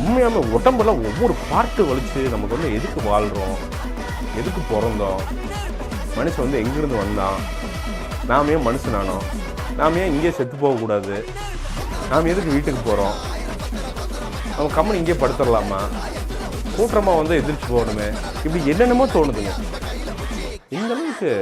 உண்மையாமே உடம்பெல்லாம் ஒவ்வொரு பார்ட்டு வலிச்சு நமக்கு வந்து எதுக்கு வாழ்கிறோம், எதுக்கு பிறந்தோம், மனுஷன் வந்து எங்கேருந்து வந்தான், நாம் ஏன் மனுஷனானோம், நாம் ஏன் இங்கே செத்து போகக்கூடாது, நாம் எதுக்கு வீட்டுக்கு போகிறோம், நம்ம கம்மன் இங்கே படுத்துடலாமா, கூட்டமாக வந்து எதிர்த்து போகணுமே, இப்படி என்னென்னமோ தோணுதுங்க. இந்த அளவுக்கு